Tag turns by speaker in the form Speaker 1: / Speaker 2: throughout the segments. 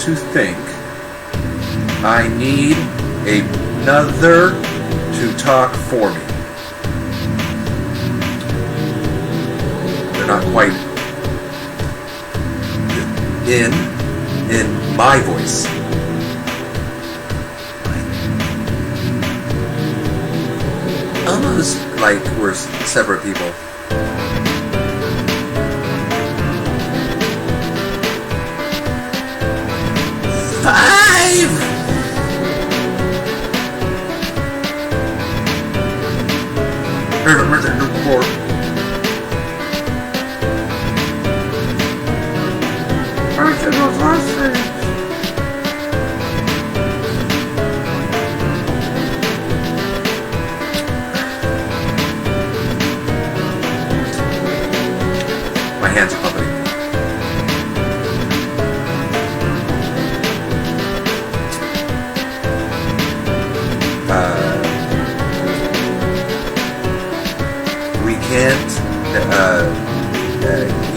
Speaker 1: to think I need another to talk for me. They're not quite in my voice. Almost like we're separate people. Five! My hands are pumping. We can't,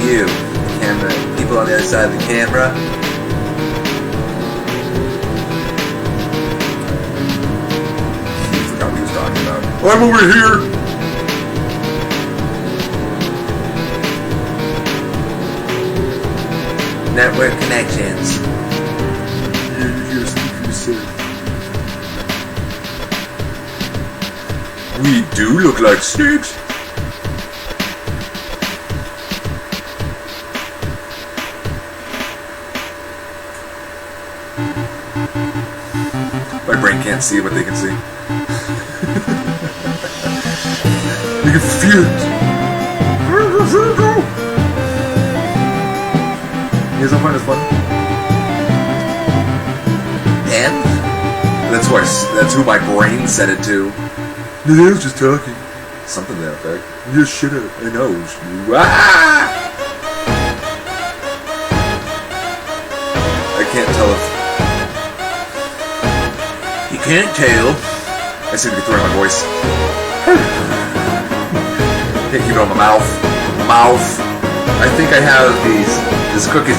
Speaker 1: you, the camera, people on the other side of the camera. He forgot what he was talking about. I'm over here! Network connections. We do look like snakes. My brain can't see what they can see. They can feel it. You guys don't find this fun? And? That's who my brain set it to. No, I was just talking. Something to that effect. Just shut up. I know. Ah! I can't tell if... You can't tell. I seem to be throwing my voice. Can't keep it on my mouth. I think I have this cookie.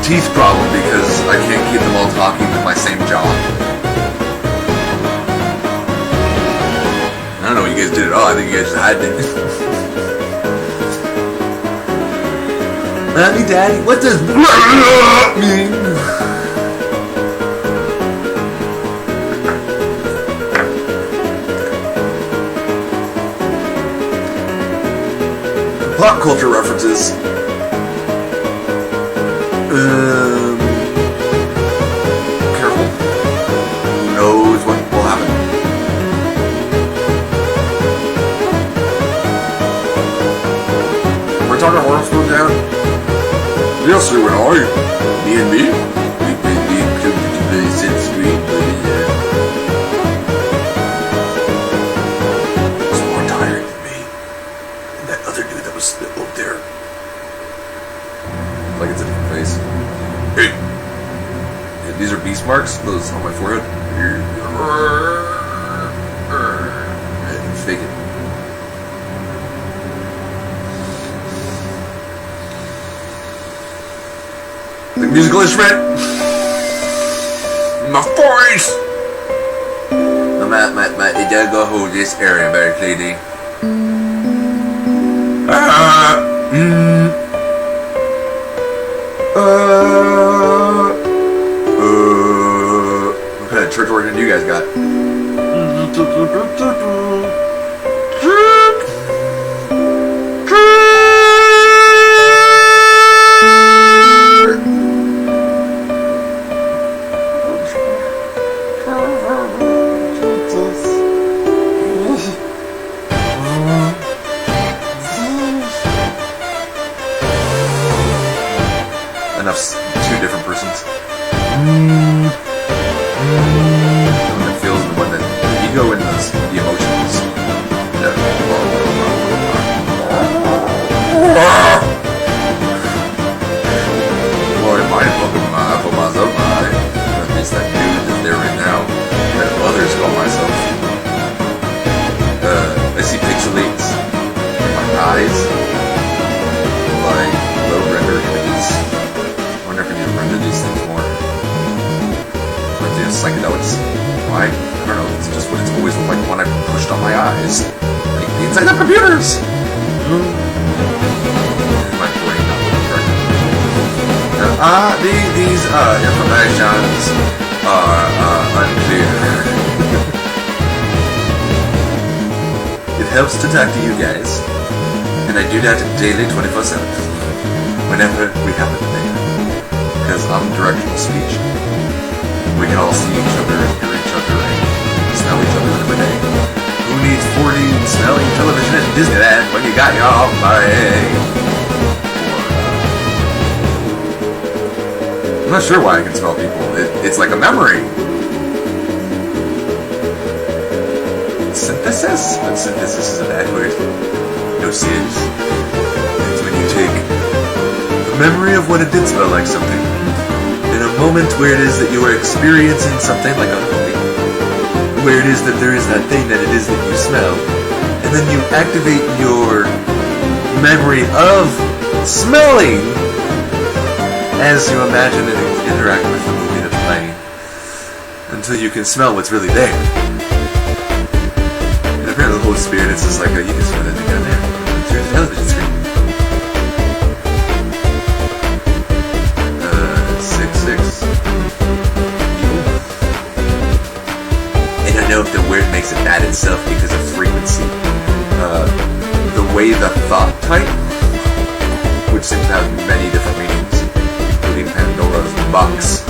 Speaker 1: Teeth problem because I can't keep them all talking with my same jaw. I don't know what you guys did at all. I think you guys just had it. Mommy, Daddy, what does mean? Pop culture references. Careful. Who knows what will happen? We're talking horror films now? Yes, you and I. Me and me? We could be since we was more tired than me. And that other dude that was up there. Like it's a different face. Hey! Yeah, these are beast marks? Those on my forehead? Fake it. The musical instrument! My voice! It does go hold this area very clearly. What kind of church organ do you guys got? Enough's two different persons. The one that feels and the one that the ego and the emotions. Boy, my for myself, that means that dude that's there right now. That others call myself. I see why. I don't know, it's just what it's always looked like when I pushed on my eyes. Like the inside of computers! My brain not looking correct. These informations are unclear. It helps to talk to you guys, and I do that daily 24/7, whenever we happen to make it. Because I'm directional speech. We can all see each other and hear each other and smell each other every day. Who needs 4D smelling television at Disneyland when you got your own body? I'm not sure why I can smell people. It's like a memory. Synthesis? But synthesis is a bad word. No sense. It's when you take the memory of what it did smell like something. In a moment where it is that you are experiencing something like a movie, where it is that there is that thing that it is that you smell, and then you activate your memory of smelling as you imagine and interact with the movie that's playing, until you can smell what's really there. And apparently the Holy Spirit is just like, you can smell that thing down there, through the television screen. 6 evil. And I know if the word makes it bad itself because of frequency. The way the thought type, which seems to have many different meanings, including Pandora's box.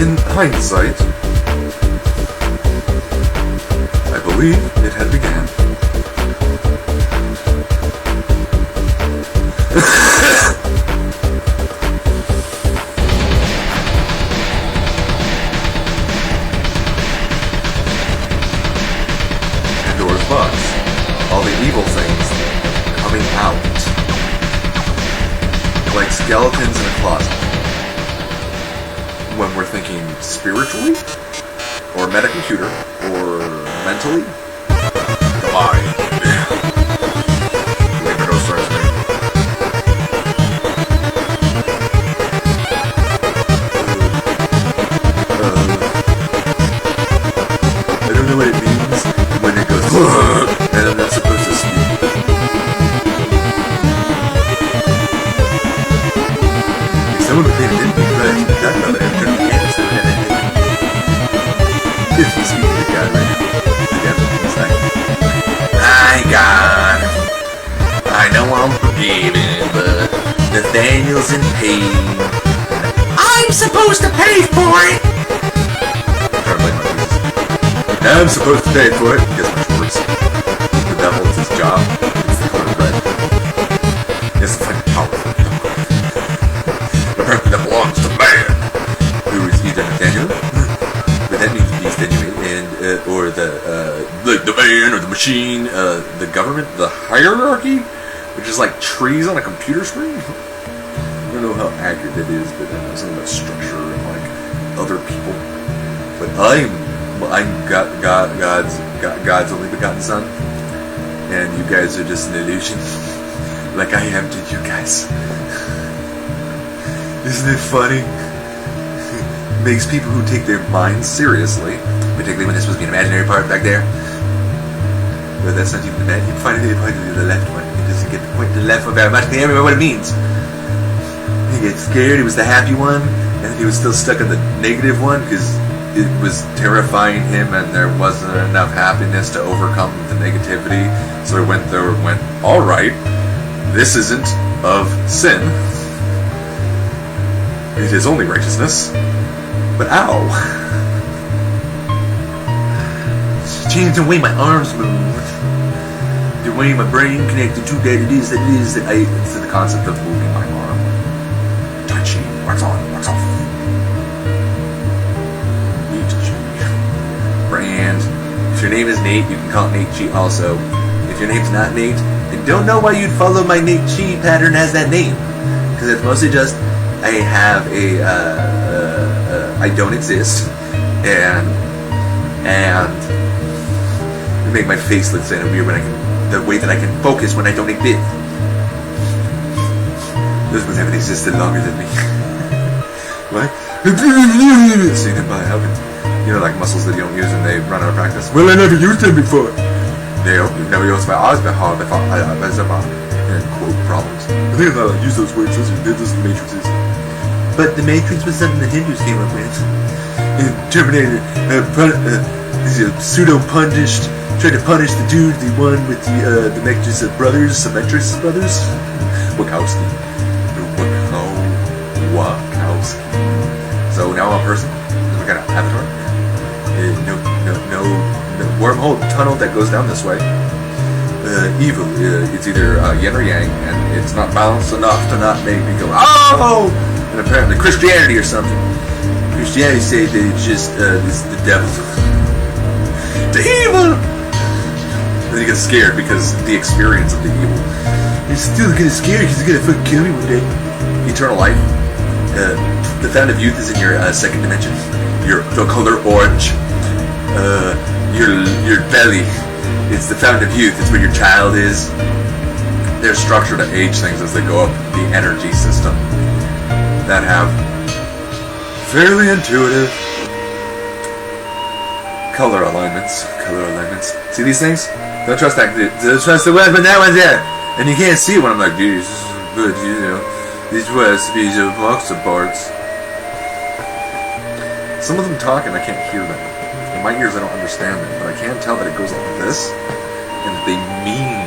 Speaker 1: In hindsight, I believe it had began. Pandora's box. All the evil things coming out. Like skeletons in a closet. When we're thinking spiritually, or metacomputer, or mentally. Come on. Labor no starts me. I don't know what it means when it goes and I'm not supposed to speak. Someone would think it didn't be right. That brother had turned the canvas to heaven. If you speak to God right now, the devil is like, my God, I know I'm forgiven, but Nathaniel's in pain. I'm supposed to pay for it! I'm trying to blame my Jesus. I'm supposed to pay for it. He gets much worse. The devil is his job. It's the color red. He has to find powerful. Apparently that belongs to man, who is either Nathaniel, but that means beast anyway, and or the man or the machine, the government, the hierarchy, which is like trees on a computer screen. I don't know how accurate it is, but something about structure and like other people. But I'm God's only begotten son, and you guys are just an illusion, like I am to you guys. Isn't it funny? Makes people who take their minds seriously, particularly when there's supposed to be an imaginary part back there. But that's not even the bad. You can find it point to the left one. It doesn't get the point to the left one very much. They don't remember what it means. He gets scared. He was the happy one, and he was still stuck in the negative one because it was terrifying him, and there wasn't enough happiness to overcome the negativity. So he went there and went, all right, this isn't of sin. It is only righteousness. But ow. Change the way my arms move. The way my brain connected to that it is that I instead the concept of moving my arm. Touching. Wax on, wax off. Brand. If your name is Nate, you can call it Nate G also. If your name's not Nate, I don't know why you'd follow my Nate G pattern as that name. Because it's mostly just I have I don't exist, and you make my face look kind of weird when the way that I can focus when I don't exist. Those ones haven't existed longer than me. What? Seen it by having, like muscles that you don't use and they run out of practice. Well, I never used them before. No, you've never used my eyes before. Quote problems. I think I use those words. Those are the matrices. But the Matrix was something the Hindus came up with. Terminator, pseudo-punished, tried to punish the dude, the one with the Metrics brothers, Symmetrics brothers. Wachowski. So now I'm a person. We got an avatar. No wormhole tunnel that goes down this way. Evil. It's either yin or yang, and it's not balanced enough to not make me go, oh! And apparently Christianity or something. Christianity say that it's just it's the devil. The evil! Then you get scared because the experience of the evil. It's still gonna scare you because it's gonna fucking kill me one day. Eternal life. The fountain of youth is in your second dimension. The color orange. Your belly. It's the fountain of youth. It's where your child is. There's structure to age things as they go up the energy system that have fairly intuitive color alignments. See these things? Don't trust that. Don't trust the one, but that one's there. And you can't see it when I'm like, dude, this is good, These recipes of boxer parts. Some of them talk and I can't hear them. In my ears I don't understand them, but I can tell that it goes like this, and they mean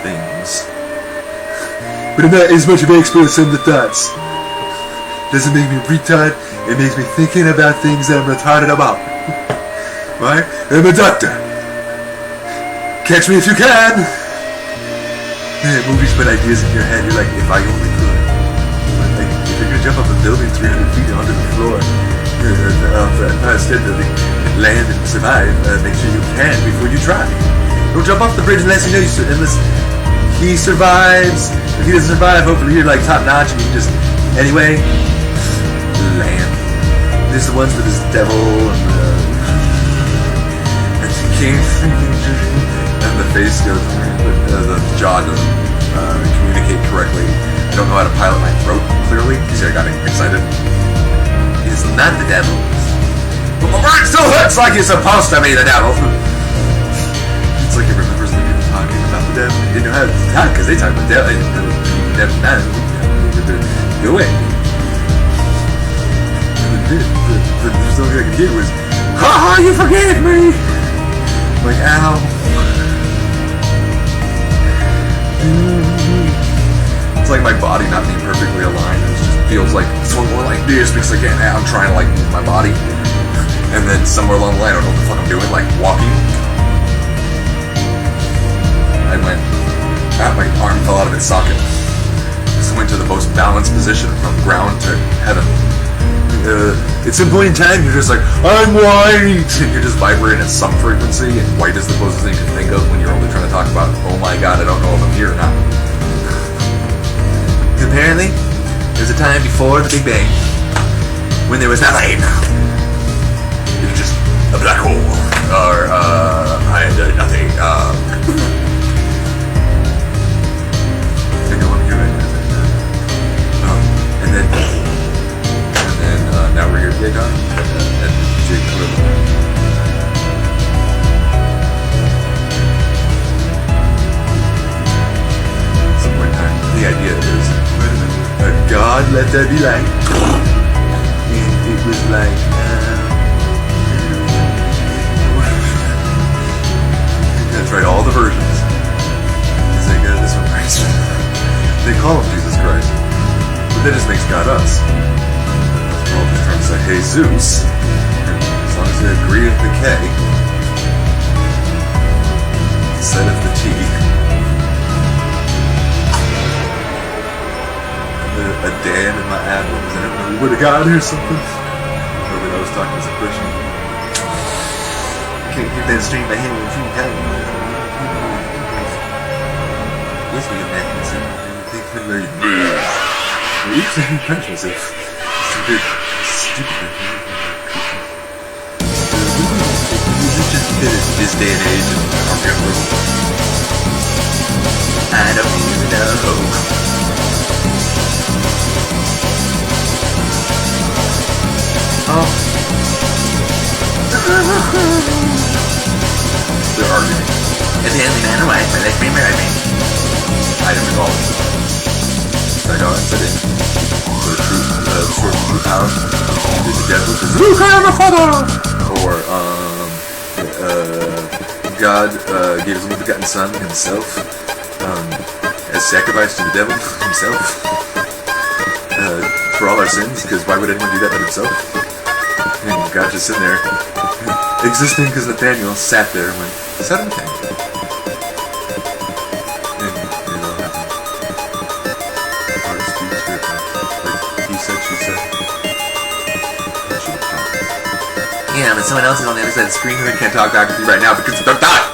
Speaker 1: things. But I'm not as much of an expert as some of the thoughts. Doesn't make me retard, it makes me thinking about things that I'm retarded about. Right? I'm a doctor. Catch me if you can! Movies put ideas in your head, you're like, if I only could. Like, if you're gonna jump off a building 300 feet onto the floor, instead of land and survive, make sure you can before you try. Don't jump off the bridge unless unless he survives. If he doesn't survive, hopefully you're like top notch and you just, anyway, land. There's the ones with this devil and the king, and the face goes, the jaw doesn't communicate correctly. I don't know how to pilot my throat clearly. You see, I got excited. It's not the devil. But my brain still hurts like you're supposed to be the devil. It's like it remembers the people talking about the devil. They didn't know how to talk because they talk about the devil. You never know. Go away. The only thing I could hear was, ha, you forgave me! I'm like, ow. It's like my body not being perfectly aligned. It just feels like somewhere more like this because again, I'm trying to like move my body, and then somewhere along the line, I don't know what the fuck I'm doing, like walking. I went, my arm fell out of its socket. Just went to the most balanced position from ground to heaven. At some point in time, you're just like, I'm white, and you're just vibrating at some frequency, and white is the closest thing you can think of when you're only trying to talk about, oh my god, I don't know if I'm here or not. Apparently, there's a time before the Big Bang when there was nothing. It was just a black hole, or I had nothing. I don't want to hear it. And then now we're here today, Don, at Jake Some point in time, the idea is, God, let there be light. And it was like, that's right, all the versions. It's like, this one Christ. They call him Jesus Christ. But that just makes God us. We're all just trying to say, hey Zeus. And as long as they agree with the K, instead of the T. A dam in my abdomen, and I don't know, we would have got or something. Nobody knows talking as a Christian. I can't get that straight in my head when you tell me. Yes, we get back in the same. Oops, I didn't punch myself. Stupid. Just this day and age, I don't even know. They're arguing. If the only man away, but let me marry me. I don't recall. I know I said it. For source of true power. Is the devil because Luke, I am a father! Or, God gave his only begotten son himself as sacrifice to the devil himself for all our sins, because why would anyone do that but himself? And God just sitting there existing because Nathaniel sat there and went, is that okay? And it all happened. Heart speaks for like he said, she said. Yeah, but someone else is on the other side of the screen who can't talk back with you right now because they're not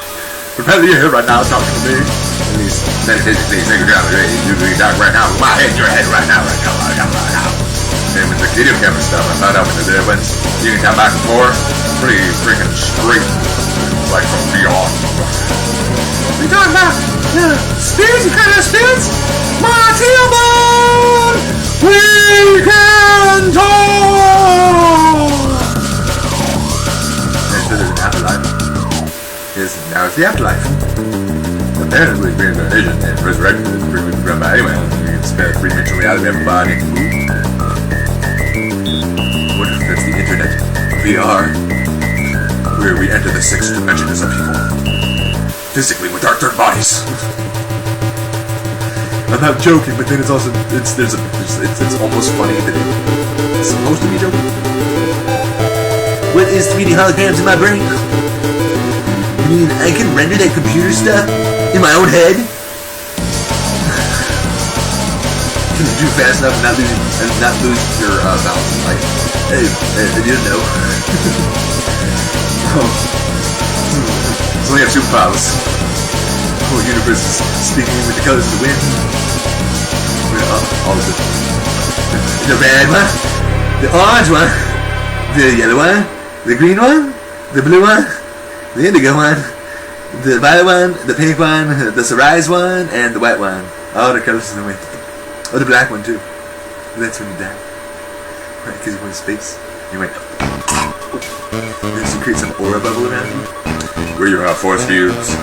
Speaker 1: propelling you here right now talking to me. At least metaphysically, you can talk right now with my head in your head right now. And with the video camera stuff, I found out when the ones you can come back and forth pretty freaking straight, like from beyond. We talking about spirits, you kind of spirits? My tailbone! We can talk! There's an afterlife. Yes, now it's the afterlife. Apparently, reincarnation and resurrection is pretty much run by anyone. You can spare three-dimensional reality of everybody. What if that's the internet? VR. Where we enter the sixth dimension as a people. Physically, with our third bodies. I'm not joking, but then it's also, it's almost funny that it's supposed to be joking. What is 3D holograms in my brain? You mean I can render that computer stuff in my own head? Can you do it fast enough and not lose your balance? Like, hey, I didn't know. So we have superpowers. The whole universe is speaking with the colors of the wind. All of it. The red one, the orange one, the yellow one, the green one, the blue one, the indigo one, the violet one, the pink one, the cerise one, and the white one. All the colors of the wind. Oh, the black one too. That's when you die. Right, because you went to space. You went. And so create some aura bubble around you. Where you have force fields.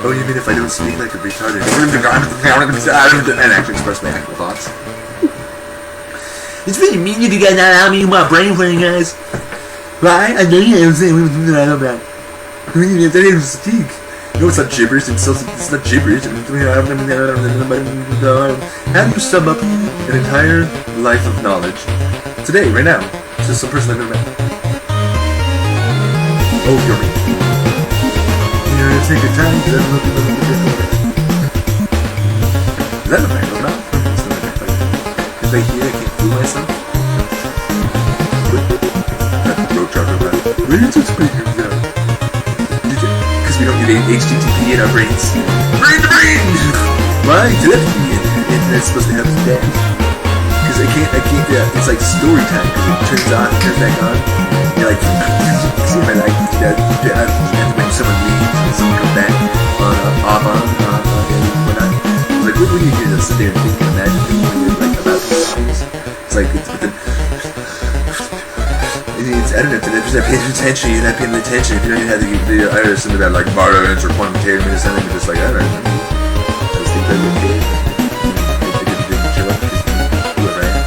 Speaker 1: Oh, you mean if I don't speak like a retarded and actually express my actual thoughts? It's really mean you guys not allow me to my brain playing, guys. Right? I know you know what I'm saying. What I know about. That is fatigue. No, it's not gibberish. It's not gibberish. How do you sum up an entire life of knowledge today, right now? It's just some person I've never met. Oh, you're me. You're gonna take your time. Is that a back of mouth? If I hear, I can't fool myself. Where did you speak of that? Because we don't need HTTP in our brains. Brain to brain! Why? Telepathy, and that's supposed to help us dance. Because I can't, it's like story time, because it turns on, turns back on. You're like, see my life, and when someone leaves, and someone comes back, off, whatnot. Like, what do you hear? Just sit there and think and imagine things like about these things. It's like, I don't know, if you're not paying attention, you're not paying attention. If you don't even have to give I heard something about like violence or quantum entanglement or something, but just like, I don't know. I just think that's okay. I didn't chill up because whoever I am.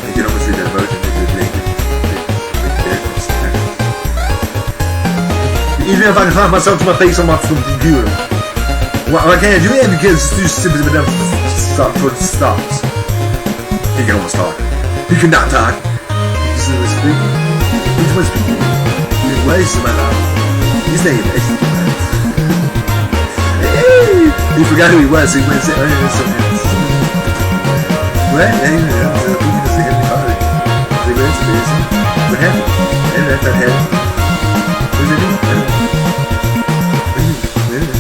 Speaker 1: You can almost read that emotion. Even if I can find myself to my face on my computer. Well, I can't do it because it's too simple enough to stop. He can almost talk. He cannot talk. He's in the screen. Which one's speaking? Why is my mouth? His name is. Hey! He forgot who he was, so he went and said, oh, yeah, something else. What? Hey, we can say every hard. They went to this. What happened? And that's not happening. What does it mean? What do you mean?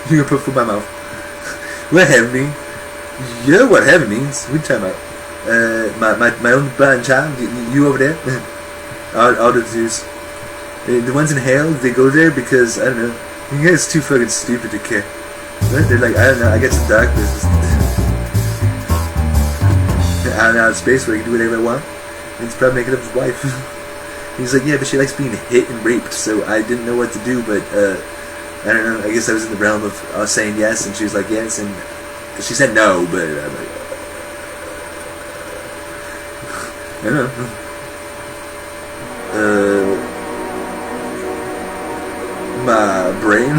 Speaker 1: You're gonna put food in my mouth. What happened mean? You know what heaven means? What are you talking about? My own blind child? You over there? All the Jews. The ones in hell, they go there because, I don't know, you guys are too fucking stupid to care. They're like, I don't know, I got some darkness. out in space where he can do whatever I want. And he's probably making up his wife. He's like, yeah, but she likes being hit and raped, so I didn't know what to do, but I don't know, I guess I was in the realm of saying yes, and she was like, yes, and she said no, but I'm like, I don't know. My brain,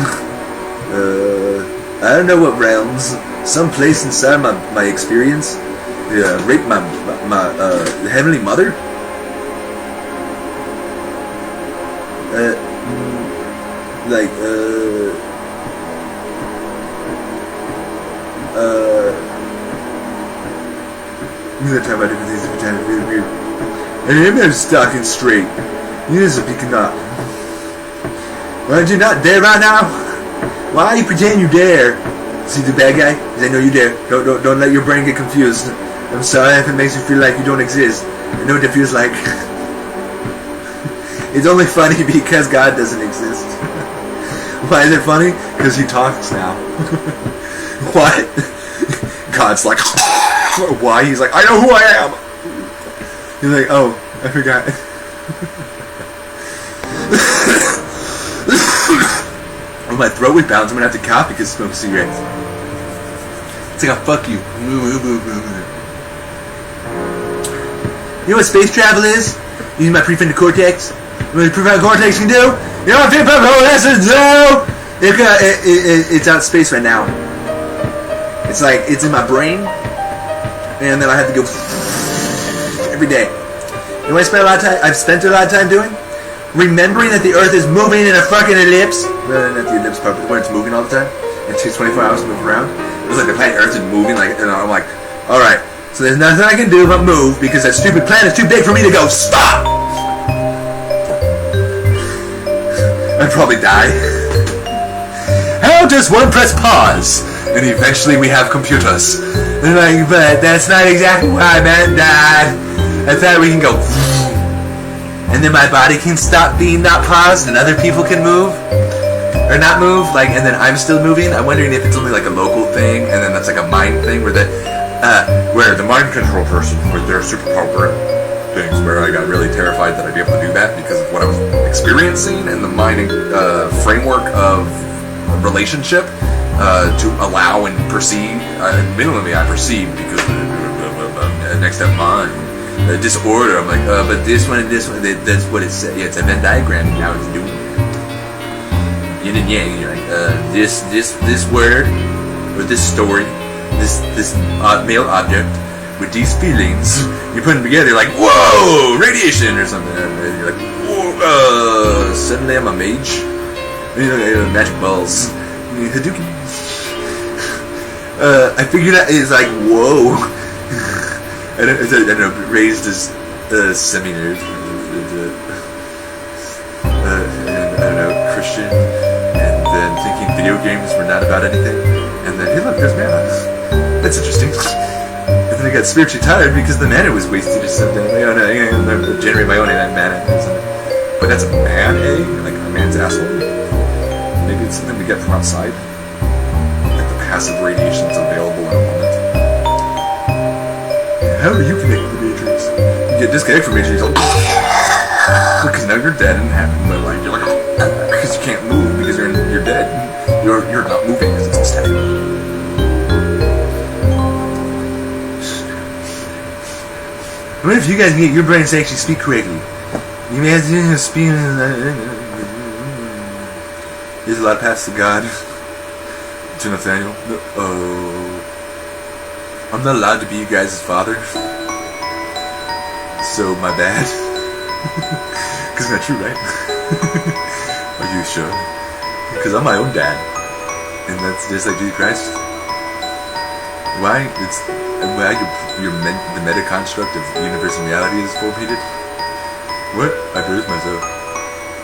Speaker 1: I don't know what realms, someplace inside my experience, raped my heavenly mother. We're gonna talk about different things every time. It's really weird. And I'm just talking straight. You just speaking up. Why don't you not dare right now? Why are you pretending you dare? See the bad guy? Because I know you dare. Don't let your brain get confused. I'm sorry if it makes you feel like you don't exist. I know what it feels like. It's only funny because God doesn't exist. Why is it funny? Because he talks now. What? God's like, why? He's like, I know who I am. He's like, oh, I forgot. When my throat was bounced, I'm gonna have to cough because I smoke cigarettes. It's like a fuck you. You know what space travel is? Using my prefrontal cortex. What the prefrontal cortex can do? You know what prefrontal cortex can do? It's out of space right now. It's like, it's in my brain, and then I have to go every day. You know what I've spent a lot of time doing? Remembering that the Earth is moving in a fucking ellipse. Not the ellipse part, but when it's moving all the time. It takes 24 hours to move around. It was like the planet Earth is moving, like, and I'm like, alright, so there's nothing I can do but move because that stupid planet's too big for me to go, stop! I'd probably die. How does one press pause? And eventually we have computers. And like, but that's not exactly what I meant, Dad. I thought we can go, and then my body can stop being not paused, and other people can move, or not move, like, and then I'm still moving. I'm wondering if it's only like a local thing, and then that's like a mind thing, where the mind control person with their superpower things, where I got really terrified that I'd be able to do that because of what I was experiencing and the mind framework of relationship. To allow and perceive, minimally I perceive because next step mind, disorder. I'm like, but this one and this one, that's what it's. Yeah, it's a Venn diagram. And now it's doing yin and yang. You're like, this word or this story, this male object with these feelings. You put them together, you're like, whoa, radiation or something. And you're like, whoa, suddenly I'm a mage. Magic balls. Hadouken. I figured out it's like, whoa. I don't know, raised as semi-nerd. I don't know, Christian, and then thinking video games were not about anything, and then, hey look, there's mana. That's interesting. And then I got spiritually tired because the mana was wasted or something. I generate my own mana. But that's a man egg? Like a man's asshole? Maybe it's something we get from outside. Like the passive radiation that's available in a moment. How are you connected to the Matrix? You get disconnected from Matrix, because now you're dead and having no life. You're like, because you can't move because you're dead. You're not moving because it's all static. What if you guys can get your brains to actually speak correctly? You may have to speak. There's a lot of paths to God. To Nathaniel. I'm not allowed to be you guys' father. So, my bad. Because it's not true, right? Are you sure? Because I'm my own dad. And that's just like Jesus Christ. Why? The meta construct of universe and reality is forfeited? What? I birthed myself.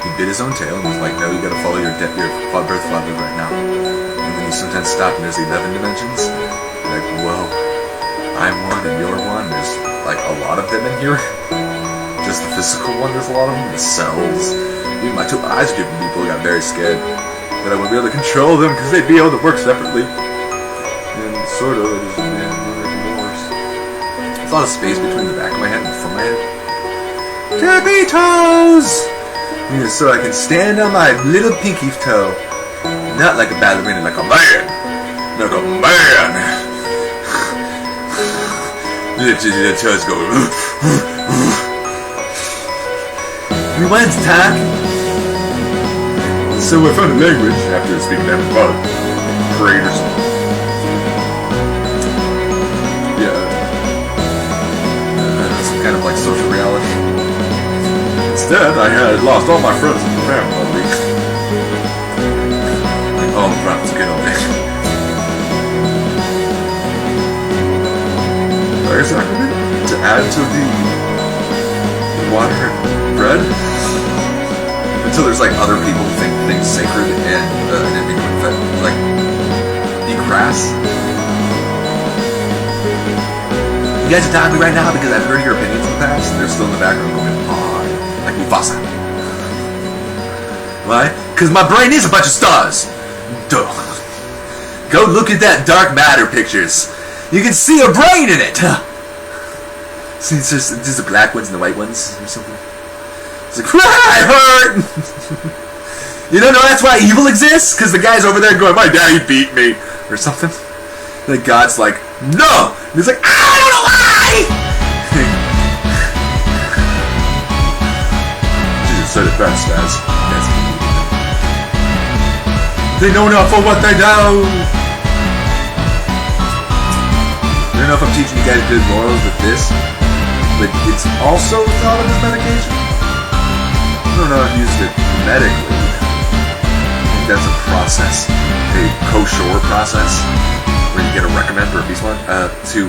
Speaker 1: He bit his own tail and was like, no, you gotta follow your birth father right now. And then he sometimes stopped and there's 11 dimensions. Like, whoa, I'm one and you're one. There's like a lot of them in here. Just the physical one, there's a lot of them. The cells. Even my 2 eyes giving people got very scared that I wouldn't be able to control them because they'd be able to work separately. And sort of, it is more worse. There's a lot of space between the back of my head and the front of my head. Tippy toes! Yeah, so I can stand on my little pinky toe. Not like a ballerina, like a man! Like a man! The toes go. Rewind to talk. So I found a language after speaking to them about creators. Some kind of like social reality. Instead, I had lost all my friends in the family. Like all the friends get on there. I guess I could to add to the water and bread until there's like other people who think things sacred and didn't mean to like be crass. You guys are talking to me right now because I've heard your opinions in the past, and they're still in the background going on, like Mufasa. Why? Because my brain is a bunch of stars. Duh. Go look at that dark matter pictures. You can see a brain in it. See, it's just the black ones and the white ones or something. It's like, I hurt. You don't know that's why evil exists? Because the guy's over there going, my daddy beat me or something. And God's like, no. And he's like, I don't know why. Jesus said it best as they know not for what they do. I don't know if I'm teaching you guys good morals with this, but it's also thought of as medication. I don't know if I've used it medically. I think that's a process, a kosher process, where you get a recommend or a peace one to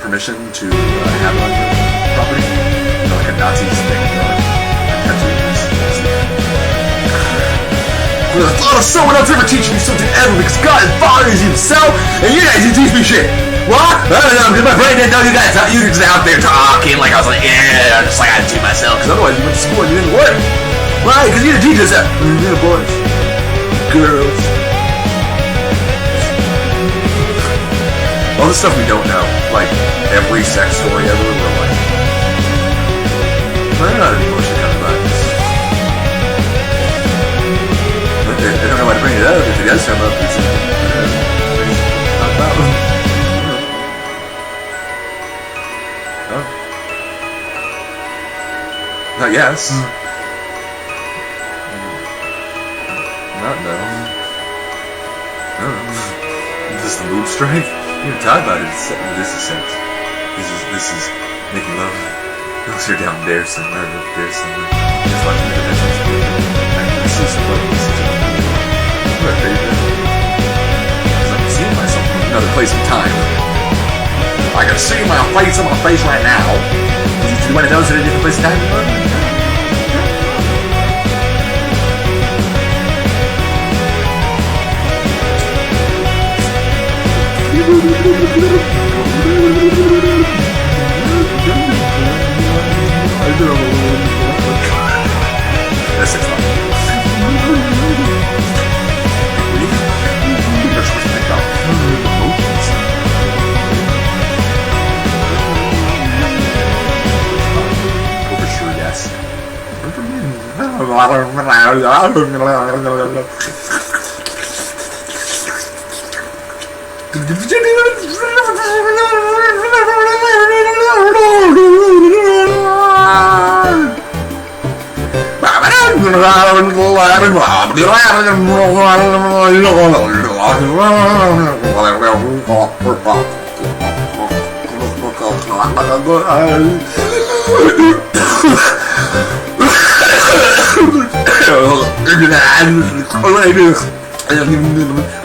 Speaker 1: permission to have it on your property. You know, like a Nazi thing. I thought of someone else ever teaching me something ever because God is bothers himself and you guys teach me shit. What? I don't know, because my brain didn't know you guys. You were just out there talking like I was like, yeah, just like I had to teach myself because otherwise you went to school and you didn't work. Why? Because you didn't teach us that. Yeah, boys. Girls. All the stuff we don't know, like every sex story ever, we're like, I don't know how to be emotionally kind of vibes. I don't know why to bring it up. If it does come up, it's not about it. Oh. Not yes. Not no. No. Is this the mood strike? You didn't talk about it. This is sex. This is making love. Unless you're down there somewhere, just watching the dimensions. I see some love. Because I can see myself in another place and time. I can see my face on my face right now. Do you want to know it's in a different place and time? That's it.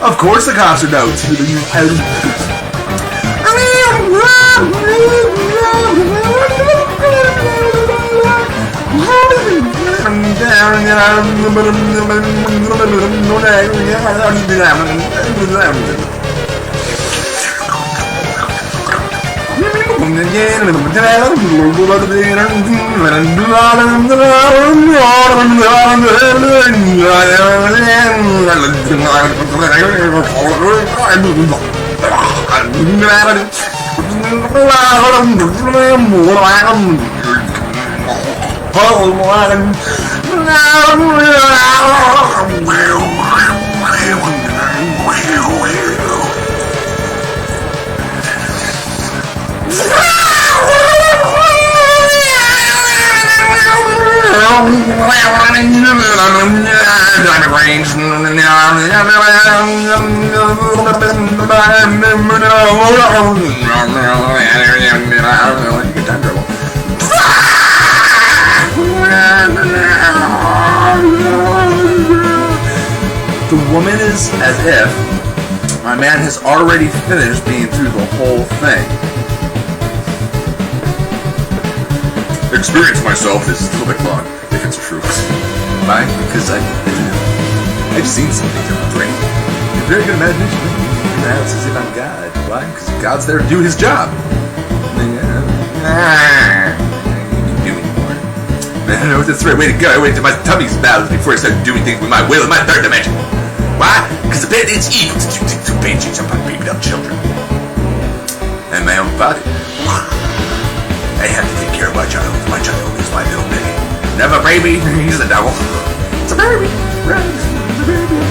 Speaker 1: Of course the cops are notes. The woman is as if my man has already finished being through the whole thing. Experience myself is a little bit long, if it's true. Why? Because I've seen some things in my brain. A very good imagination. That's as if I'm God. Why? Because God's there to do his job. You can do anymore. I know that's the right way to go. I waited till my tummy's bowels before I started doing things with my will in my third dimension. Why? Because the bed is evil to do things to babies upon baby up children. And my own body. I have to take care of my child. My child is my little baby. Never baby, he's the devil. It's a baby. It's a baby.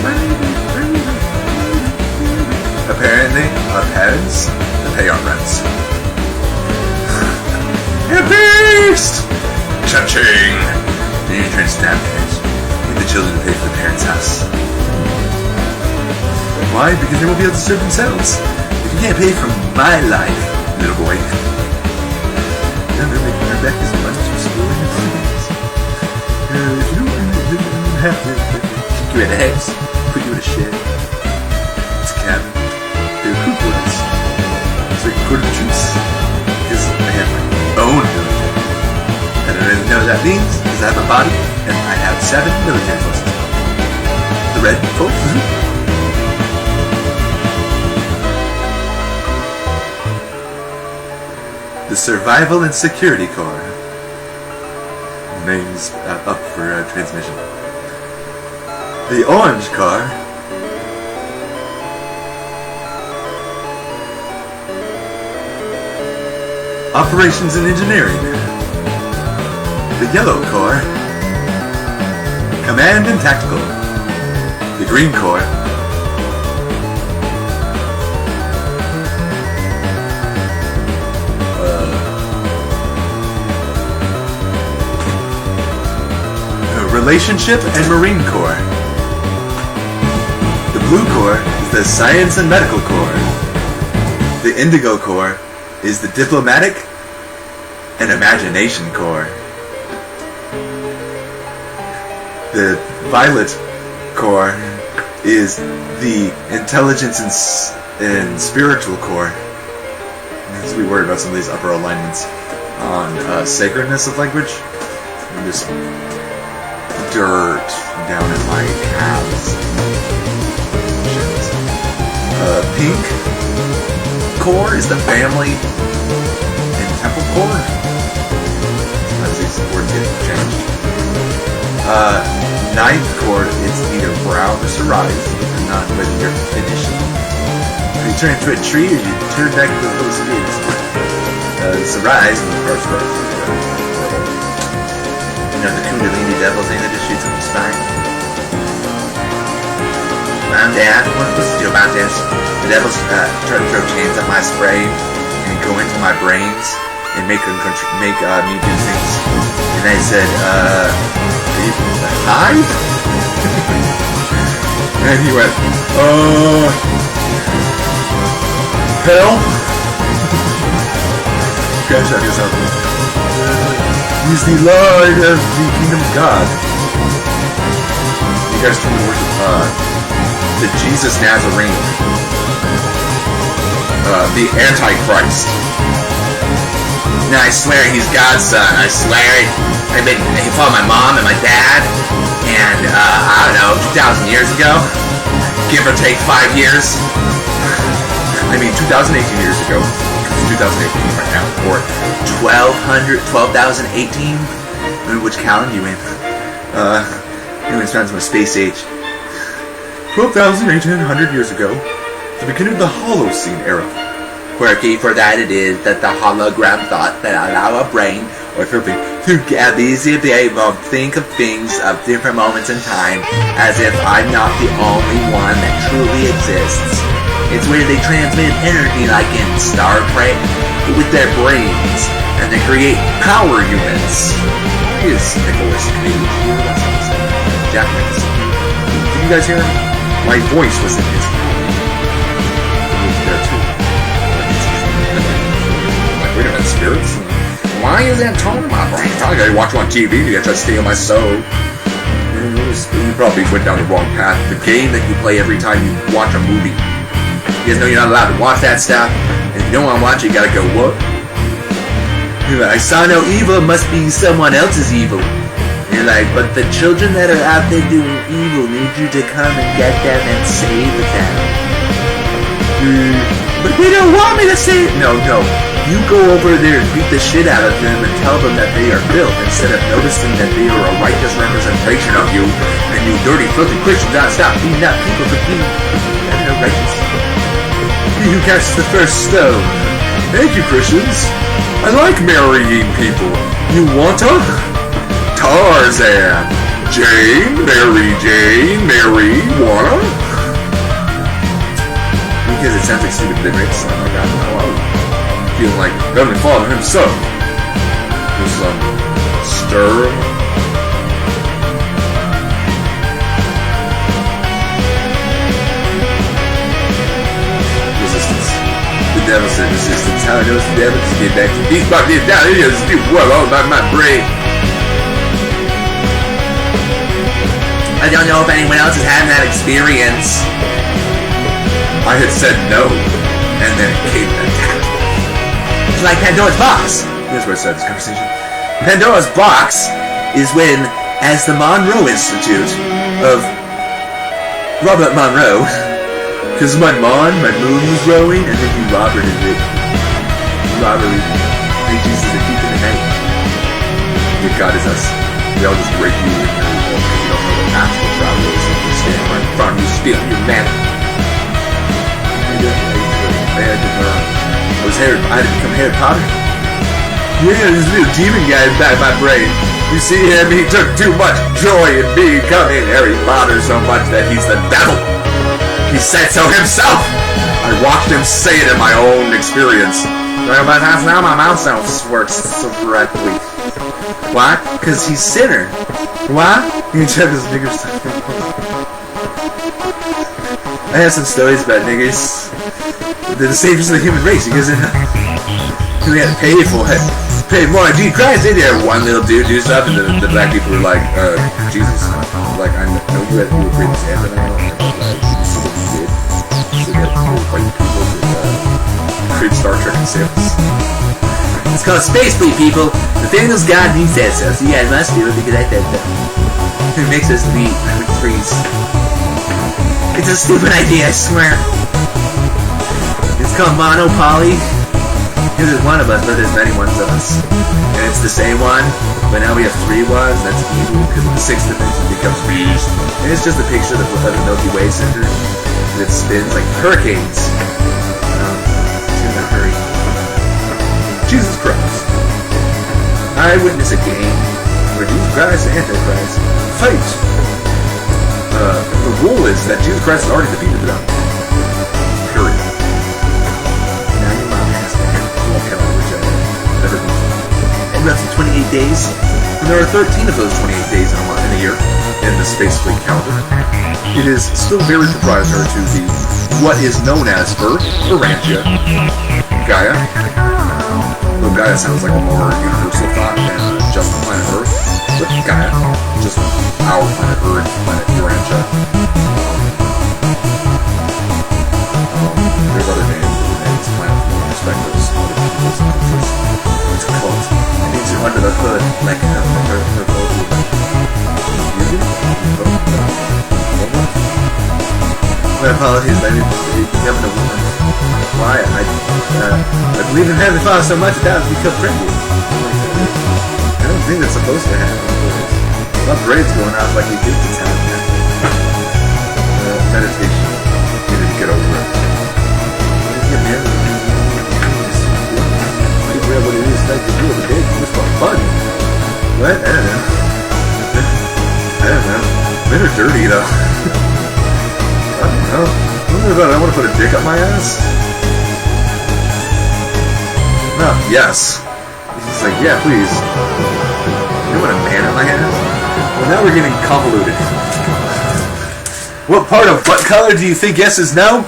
Speaker 1: Apparently, our parents pay our rents. A beast! Cha-ching! The entrance stamp-case. Need the children to pay for the parents' house. Why? Because they won't be able to serve themselves. If you can't pay for my life, little boy. I'm going to make my back as much as school in the cities. If you don't have to kick you in the heads, put you in a shed. It's a cabin. They're cool quarters. So you can go to the juice. Because I have my own military. I don't really know what that means, because I have a body, and I have 7 military forces. The red folks. The Survival and Security Corps. Names up for transmission. The Orange Corps. Operations and Engineering. The Yellow Corps. Command and Tactical. The Green Corps. Relationship and Marine Corps. The Blue Corps is the Science and Medical Corps. The Indigo Corps is the Diplomatic and Imagination Corps. The Violet Corps is the Intelligence and Spiritual Corps. As we worry about some of these upper alignments on sacredness of language. And just dirt down in my calves. Pink Corps is the Family and Temple Corps. As these words get changed. Ninth Corps is either brown or cerise, depending on whether you're finished. You turn into a tree or you turn back into those kids. Cerise is the first word. You know, the Kundalini devils ain't it just shoots up the spine. I'm Dad. What was the deal about this? The devils try to throw chains up my spray and go into my brains and make me do things. And I said, hi? And he went, hell? Gosh, I guess he's the Lord of the Kingdom of God. You guys truly worship the Jesus Nazarene, the Antichrist. Now I swear he's God's son. I swear it. He followed my mom and my dad, and I don't know, 2,000 years ago, give or take 5 years. I mean, 2,018 years ago. 2018 right now, or 12,018. Which calendar you in? Anyways, found some space age. 12,800 years ago, the beginning of the Holocene era. quirky, for that it is that the hologram thought that allow a brain or something to get easily be able to think of things of different moments in time as if I'm not the only one that truly exists. It's where they transmit energy like in Star Trek with their brains, and they create power units. He is Nicholas Cage. That's what I'm saying. Jack Nicholson. Did you guys hear him? My voice was in his head. He was there too. Like, wait a minute, spirits? Why is that tone in my brain? I gotta watch you on TV to try to steal my soul. You probably went down the wrong path. The game that you play every time you watch a movie. You guys know you're not allowed to watch that stuff. And if you don't want to watch it, you gotta go, what? You're like, I saw no evil, must be someone else's evil. You're like, but the children that are out there doing evil need you to come and get them and save them. But they don't want me to save. No. You go over there and beat the shit out of them and tell them that they are filth instead of noticing that they are a righteous representation of you. And you dirty, filthy Christians ought to stop beating up people for being righteous. He who casts the first stone. Thank you, Christians. I like marrying people. You want to? Tarzan. Jane, marijuana? Because it sounds like stupid lyrics. Oh my god, no. Feeling like Heavenly Father himself. There's some stir. Resistance. The devil said resistance. How I knows the devil just get back to these about this down here. This dude, what all about my brain? I don't know if anyone else is having that experience. I had said no, and then it came and attacked me. It's like Pandora's box. Here's where I started this conversation. Pandora's box is when, as the Monroe Institute of Robert Monroe, because my moon was growing, and then you Robert is it. Robert, thank Jesus that keep in the night. If God is us, we all just break you and you don't know what actual travel is. You stand right in front of you, steal your manna. I had to become Harry Potter. Yeah, this little demon guy is back in my brain. You see him, he took too much joy in becoming Harry Potter so much that he's the devil. He said so himself. I watched him say it in my own experience. But that's now my mouth sounds works so correctly. Why? Because he's sinner. Why? You can check this nigger stuff. I have some stories about niggers. They're the safest of the human race. You guys know? We had to pay for it. Pay more. Jesus Christ, they did one little dude do stuff, and the black people were like, Jesus. Like, I know you were pretty sad, but I don't know. Like, you see what you did. So that white people that create Star Trek and sales. It's called Space Fleet, people. Nathaniel's God and he said so. So you guys must do it because I said so. It makes us leave. I would freeze. It's a stupid idea, I swear. It's called Monopoly. Because there's one of us, but there's many ones of us. And it's the same one, but now we have 3 ones. That's evil, because the 6th dimension becomes beast. And it's just a picture of the Milky Way center. And it spins like hurricanes. It's in a hurry. Jesus Christ. I witness a game where Jesus Christ and Antichrist fight. The rule is that Jesus Christ has already defeated them. Period. Now your mom has to have a calendar, which I never been. And roughly 28 days. And there are 13 of those 28 days in a year in the Space Fleet calendar. It is still very proprietary to the what is known as Earth, Urantia, Gaia. Though Gaia sounds like a more universal thought than just the planet Earth. But Gaia, just our planet Earth, planet Urantia. There's other names for the planet from perspectives, other people's cultures. It's a cult. It means you're under the hood, like her my apologies, I didn't become a woman. Why? I believe in Heavenly Father so much that would become friendly. I don't think that's supposed to happen. My brain's going off like we did this time. Meditation. You need to get over it. Get married. figure out what it is like to do every day. It's just for fun. What? I don't know. Men are dirty, though. I don't know. I want to put a dick up my ass. No, yes. He's like, yeah, please. You want a man on my ass? Well, now we're getting convoluted. What part of butt color do you think yes is no?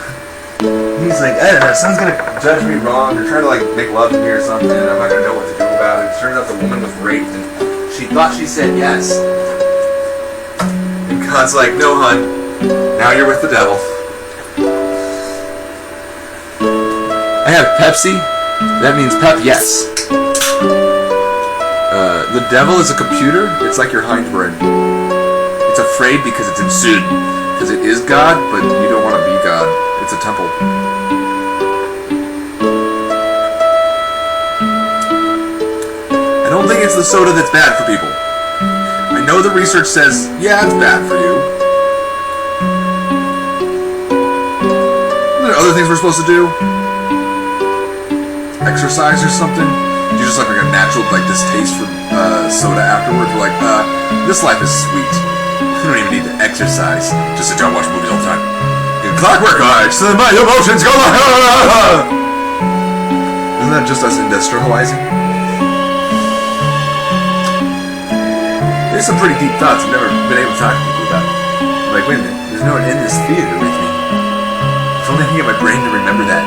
Speaker 1: He's like, I don't know, someone's gonna judge me wrong or try to like make love to me or something, and I'm not gonna know what to do about it. It turns out the woman was raped and she thought she said yes. And God's like, no, hun, now you're with the devil. I have Pepsi. That means pep yes. The devil is a computer. It's like your hindbrain. It's afraid because it's absurd. Because it is God, but you don't want to be God. It's a temple. I don't think it's the soda that's bad for people. I know the research says, yeah, it's bad for you. Are there other things we're supposed to do? Exercise or something? Do you just like a natural distaste for soda afterwards? We're like, this life is sweet. You don't even need to exercise. Just sit down and watch movies all the time. In Clockwork Orange, so my emotions go like, Isn't that just us industrializing? There's some pretty deep thoughts I've never been able to talk to people about. Like, wait a minute, there's no one in this theater with me. If only I can get my brain to remember that.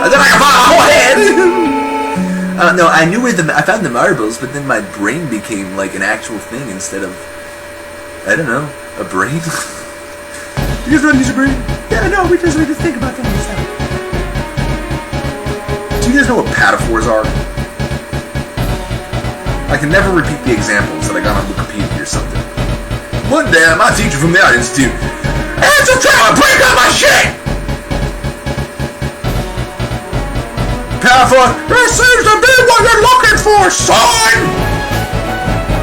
Speaker 1: Then I can find a whole head! No, I knew where I found the marbles, but then my brain became like an actual thing instead of, I don't know, a brain. You guys know how to use your brain? Yeah, no, we just need to think about things. Do you guys know what pataphors are? I can never repeat the examples that I got on Wikipedia or something. One day, my teacher from the art institute, it's a time to break up my shit! Pataphor, this seems to be what you're looking for, son!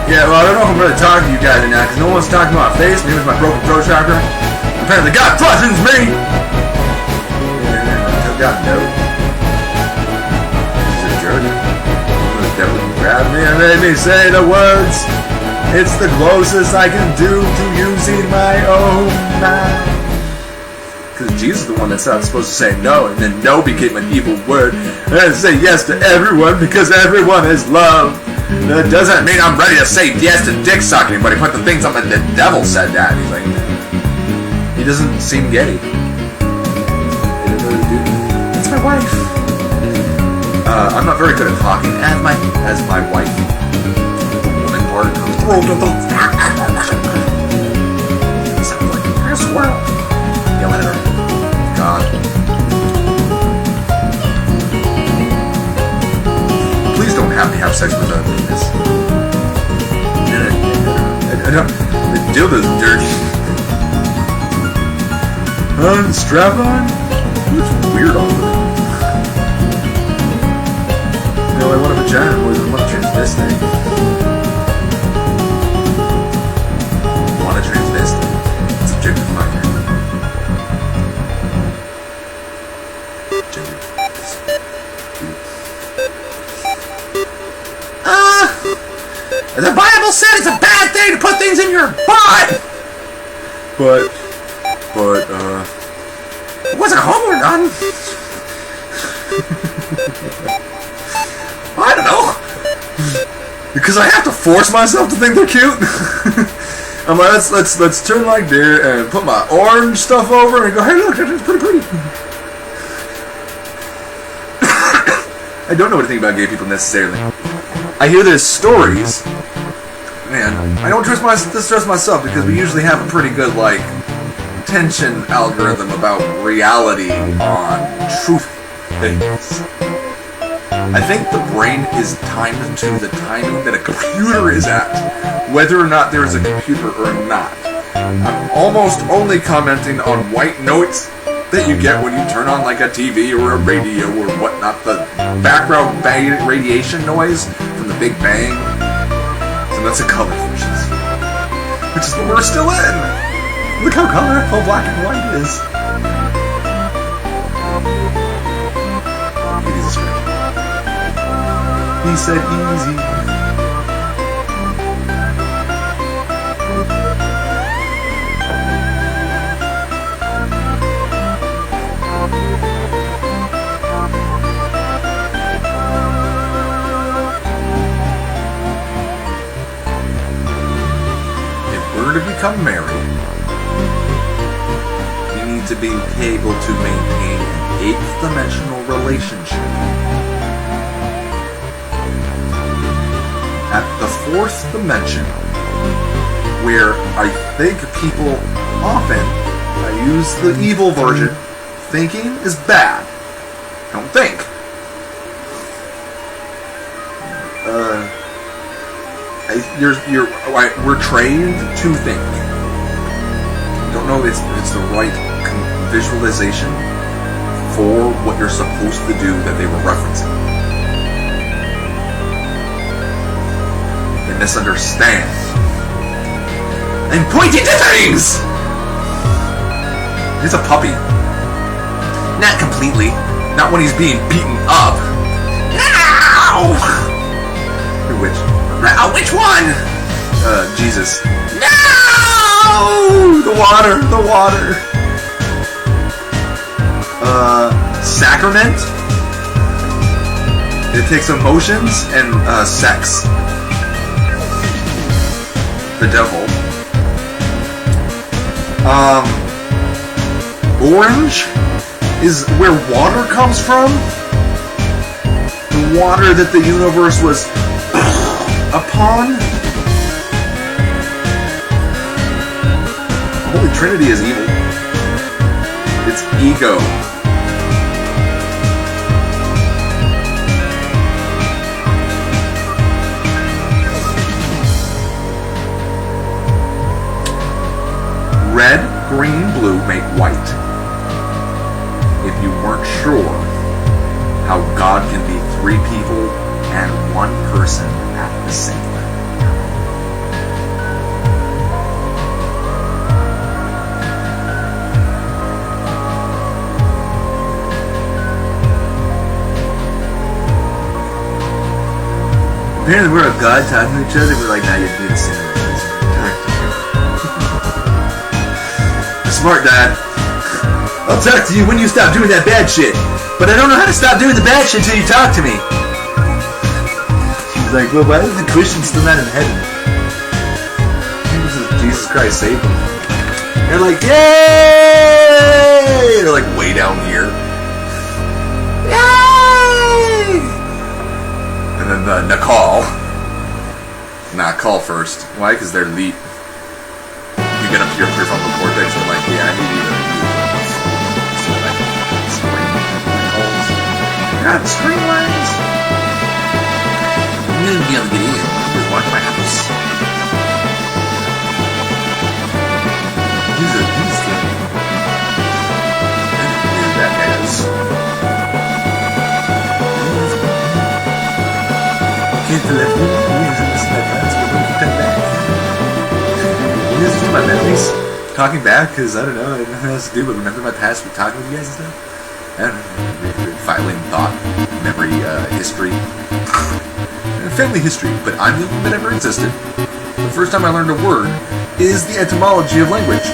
Speaker 1: Yeah, well, I don't know if I'm really talking to you guys now, because no one's talking to my face, maybe it's my broken throat chakra. Apparently God threatens me! Yeah, God, no. He's a jerk. The devil grabbed me and made me say the words. It's the closest I can do to using my own mind. Because Jesus is the one that's not supposed to say no, and then no became an evil word. And say yes to everyone because everyone is love. That doesn't mean I'm ready to say yes to dick sucking, but he put the things on the devil said that. He's like, he doesn't seem gay. That's my wife. I'm not very good at talking as my wife. The woman part comes through. Sounds like a squirrel. Yelling at her. God. Please don't have me have sex with a penis. The dildo's dirty. Strap on? What's weird on it? No, I want a vagina, boys. I want to transvestite. I want to transvestite. It's objectifying. The Bible said it's a bad thing to put things in your butt! But, what's a homework on? I don't know. Because I have to force myself to think they're cute. I'm like, let's turn like there and put my orange stuff over and go, hey look, it's pretty. I don't know what to think about gay people necessarily. I hear there's stories. Man, I don't trust myself because we usually have a pretty good attention algorithm about reality on truth things. I think the brain is timed to the timing that a computer is at, whether or not there is a computer or not. I'm almost only commenting on white noise that you get when you turn on a TV or a radio or whatnot, the background radiation noise from the Big Bang. So that's a color fishes, which is what we're still in. Look how colorful black and white is. It is strange. He said easy. If we're to become married, we need to be able to maintain an 8th dimensional relationship. At the 4th dimension, where I think people often, I use the evil version, thinking is bad. Don't think. We're trained to think. Don't know if it's the right visualization for what you're supposed to do that they were referencing. They misunderstand. And pointing to things! It's a puppy. Not completely. Not when he's being beaten up. Ow! Which one? Jesus. No! The water. Sacrament. It takes emotions and sex. The devil. Orange is where water comes from. The water that the universe was upon. Holy Trinity is evil. It's ego. Red, green, blue make white. If you weren't sure how God can be 3 people and 1 person at the same time. Apparently we're a God talking to each other, we're like, now you do the same. Smart dad. I'll talk to you when you stop doing that bad shit. But I don't know how to stop doing the bad shit until you talk to me. She's like, well, why is the Christian still not in heaven? Jesus Christ saved them. They're like, yay! They're like way down here. Yay! And then the Nicole. Not call first. Why? Because they're elite. You get up to your prefrontal cortex and like, yeah, I need you to so like screen calls. God, the screen lines. I'm gonna be able to get in. Just watch my house. He's that has. Can't let me This is my memories. Talking back, because I don't know, I don't know what else to do but remember my past with talking with you guys and stuff. I don't know, filing thought, memory, history, family history, but I'm the only one that ever existed. The first time I learned a word is the etymology of language.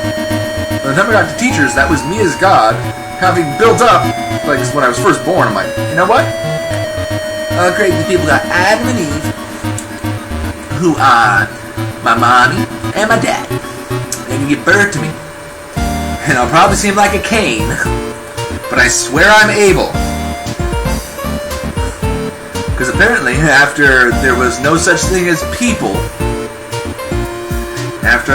Speaker 1: By the time I got to teachers, that was me as God, having built up, like when I was first born, I'm like, you know what? Great, the people got Adam and Eve, who are my mommy and my daddy. They can give birth to me. And I'll probably seem like a Cain, but I swear I'm able. Because apparently, after there was no such thing as people, after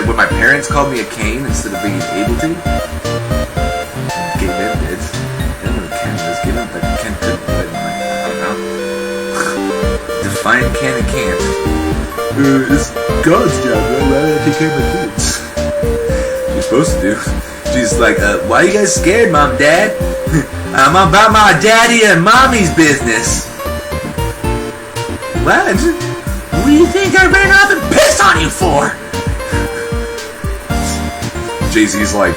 Speaker 1: when my parents called me a Cain instead of being able to, gave in, it's, I don't know what Ken was, give him, but Ken couldn't, but I don't know. Define can and can't. It's God's job, right? Why do I take care of my kids? You're supposed to do. She's like, why are you guys scared, Mom and Dad? I'm about my daddy and mommy's business. What? What do you think I ran off and pissed on you for? Jay-Z's like,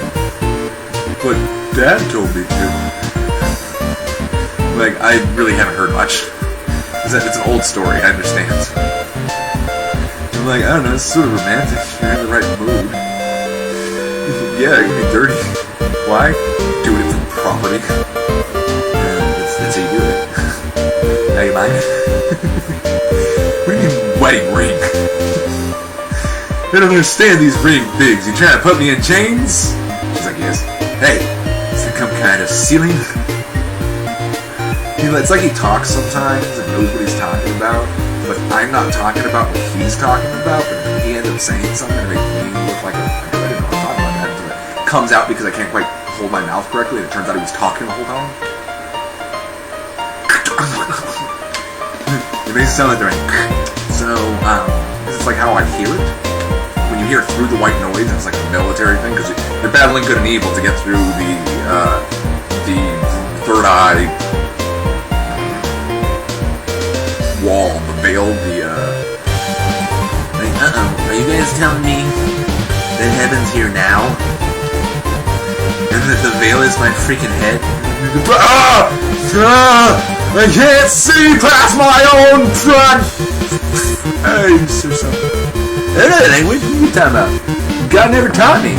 Speaker 1: but Dad told me to. Like, I really haven't heard much. It's an old story, I understand. I'm like, I don't know, it's sort of romantic if you're in the right mood. Yeah, it can be dirty. Why? Doing it for property. That's how you do it. Now you mind? What do you mean, wedding ring? I don't understand these ring bigs. You trying to put me in chains? She's like, yes. Hey, is there some kind of ceiling? You know, it's like he talks sometimes and knows what he's talking about, but I'm not talking about what he's talking about, but he ends up saying something to make me look like I didn't know what I'm talking about. That it comes out because I can't quite hold my mouth correctly, and it turns out he was talking the whole time. It makes it sound like they're like, so, this is like how I hear it. When you hear it through the white noise, it's like a military thing, because you're battling good and evil to get through the third eye wall, the veil, are you guys telling me that heaven's here now? And that the veil is my freaking head? I can't see past my own front face or something. That language, what are you talking about? God never taught me.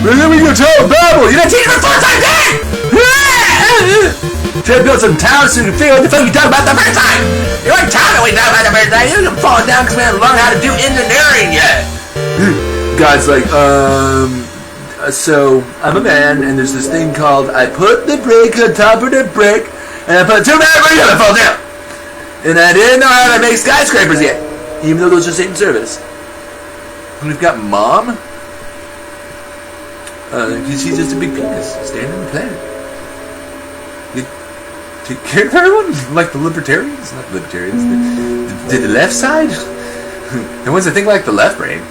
Speaker 1: But then we go tell a Bible. You're not teaching me the first time, Dad! Try to build some towers so you can figure out what the fuck you talking about the first time! You ain't telling me what you talking about the first time! You haven't fallen down because we haven't learned how to do engineering yet! God's like, so, I'm a man, and there's this thing called, I put the brick on top of the brick, and I put two bad bricks and it fell down! And I didn't know how to make skyscrapers yet, even though those are Satan's service. And we've got Mom. She's just a big penis standing on the planet. You take care of everyone? Like the libertarians? Not libertarians. The left side? And once I think like the left brain,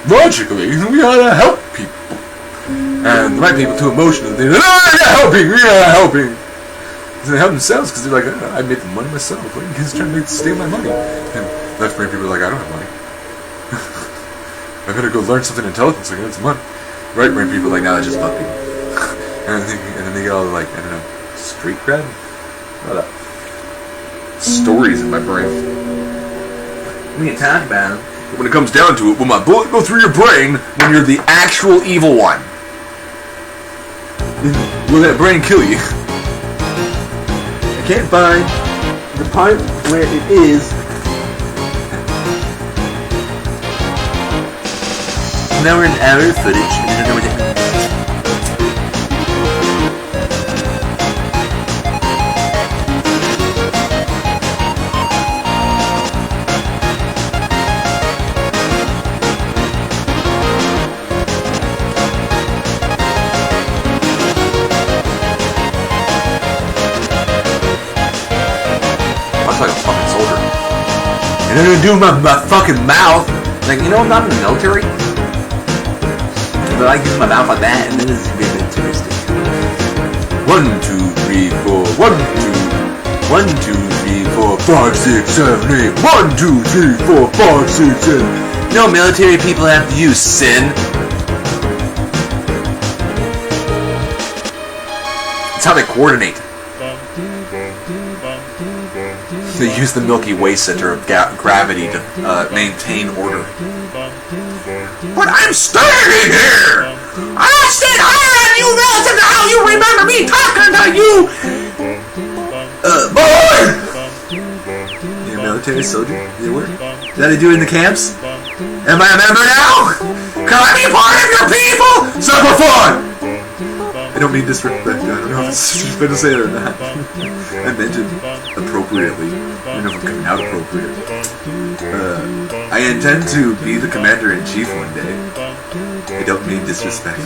Speaker 1: logically, we ought to help people. And the right people too emotional. They're like, we're not helping. So they help themselves because they're like, oh, I made the money myself. What are you guys trying to steal my money? And left brain people are like, I don't have money. I gotta go learn something intelligent so I can get some money. Right brain people are like, no, that's just puppy. And then they get all like, I don't know, street cred? What up? Stories in my brain. We can talk about them. But when it comes down to it, will my bullet go through your brain when you're the actual evil one? Will that brain kill you? I can't find the part where it is. Now we're in hour footage, and I don't know what that means. I'm like a fucking soldier. And I'm gonna do my fucking mouth. Like, you know, I'm not in the military. But I use my mouth like that, and then it's a bit interesting. 1, 2, 3, 4. 1, 2. 1, 2, 3, 4, 5, 6, 7, 8. 1, 2, 3, 4, 5, 6, 7. No, military people have to use sin. That's how they coordinate. They use the Milky Way center of gravity to maintain order. But I'm staying here! I stayed higher than you relative to how you remember me talking to you! Boy! You're a military soldier? You work? Is that what they do in the camps? Am I a member now? Can I be part of your people? Super fun! I don't mean disrespect. I don't know if it's disrespect to say it or not. I meant it appropriately. I don't know if I'm coming out appropriate. I intend to be the commander-in-chief one day. I don't mean disrespect.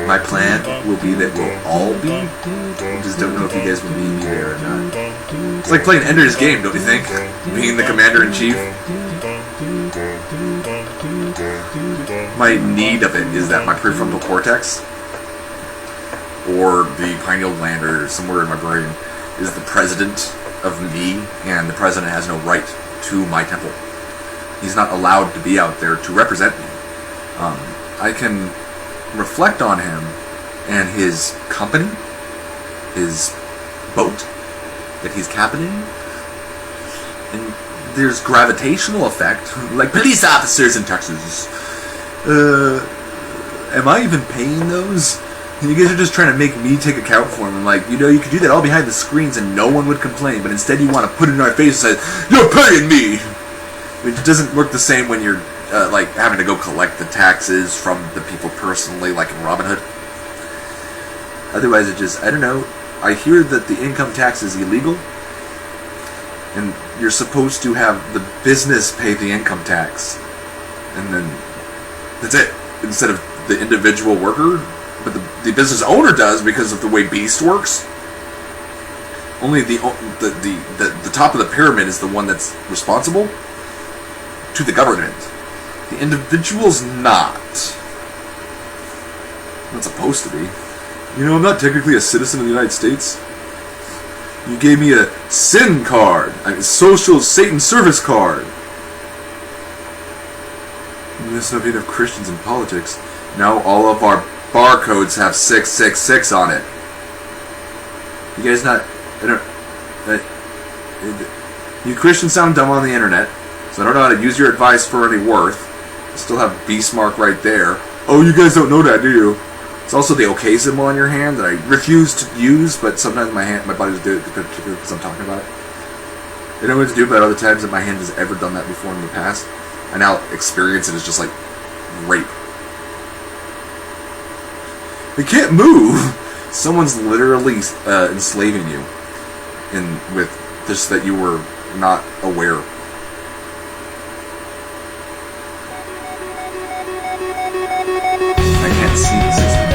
Speaker 1: My plan will be that we'll all be. I just don't know if you guys will be there or not. It's like playing Ender's Game, don't you think? Being the commander-in-chief. My need of it is that my prefrontal cortex, or the pineal gland, or somewhere in my brain, is the president of me, and the president has no right to my temple. He's not allowed to be out there to represent me. I can reflect on him and his company, his boat that he's captaining. And there's gravitational effect, like police officers in Texas. Am I even paying those? You guys are just trying to make me take account for them. Like, you know, you could do that all behind the screens and no one would complain, but instead you want to put it in our face and say, you're paying me! It doesn't work the same when you're, like, having to go collect the taxes from the people personally, like in Robin Hood. Otherwise, it just, I don't know. I hear that the income tax is illegal, and you're supposed to have the business pay the income tax, and then that's it, instead of the individual worker. But the business owner does, because of the way Beast works. Only the top of the pyramid is the one that's responsible to the government. The individual's not. Not supposed to be. You know, I'm not technically a citizen of the United States. You gave me a SIN card, a social Satan service card. There's not enough Christians in politics. Now all of our barcodes have 666 on it. You guys not... you Christians sound dumb on the internet, so I don't know how to use your advice for any worth. I still have beast mark right there. Oh, you guys don't know that, do you? It's also the OK symbol on your hand that I refuse to use, but sometimes my body will do it because I'm talking about it. I don't know what to do about other times that my hand has ever done that before in the past. I now experience it as just like rape. They can't move. Someone's literally enslaving you, with just that you were not aware. I can't see the systems.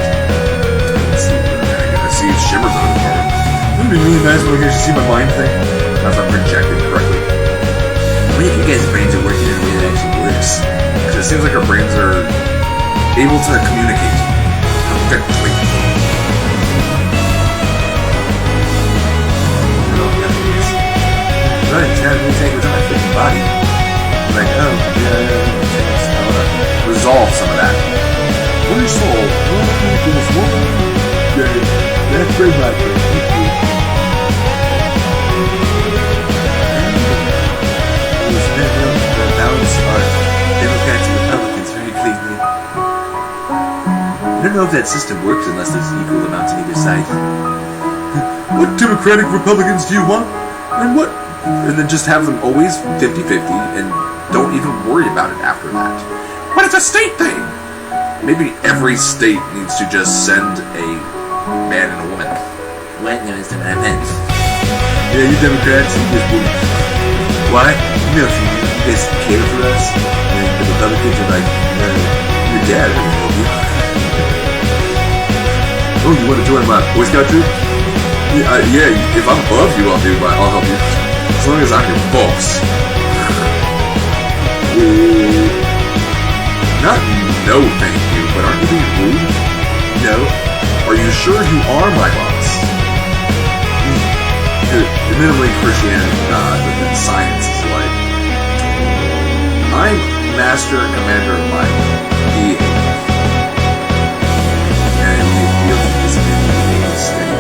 Speaker 1: I see shimmers on the phone. It would be really nice when we could see my mind thing, if I'm projected correctly. What if you guys' brains are working in a way that actually works? Because it seems like our brains are able to communicate. Perfectly. Right, it's not really taking my freaking body. Like, oh, yeah, I want to resolve some of that. Resolve? Yeah, that's very right. The balance are Democrats and Republicans very cleanly. I don't know if that system works unless there's equal amounts on either side. What Democratic Republicans do you want? And what? And then just have them always 50-50 and don't even worry about it after that. But it's a state thing! Maybe every state needs to just send a man and a woman. What? No, it's not what I meant. Yeah, you Democrats, you just wouldn't. Why? You know, you guys care for us, and the Republicans are like, your dad will help you. Oh, you want to join my Boy Scout troop? Yeah, if I'm above you, I'll help you. As long as I'm your boss. Not no, thank you, but aren't you being rude? No. Are you sure you are my boss? Admittedly, Christianity, God, but then science is like, I'm master and commander of my being. And we feel this being steady.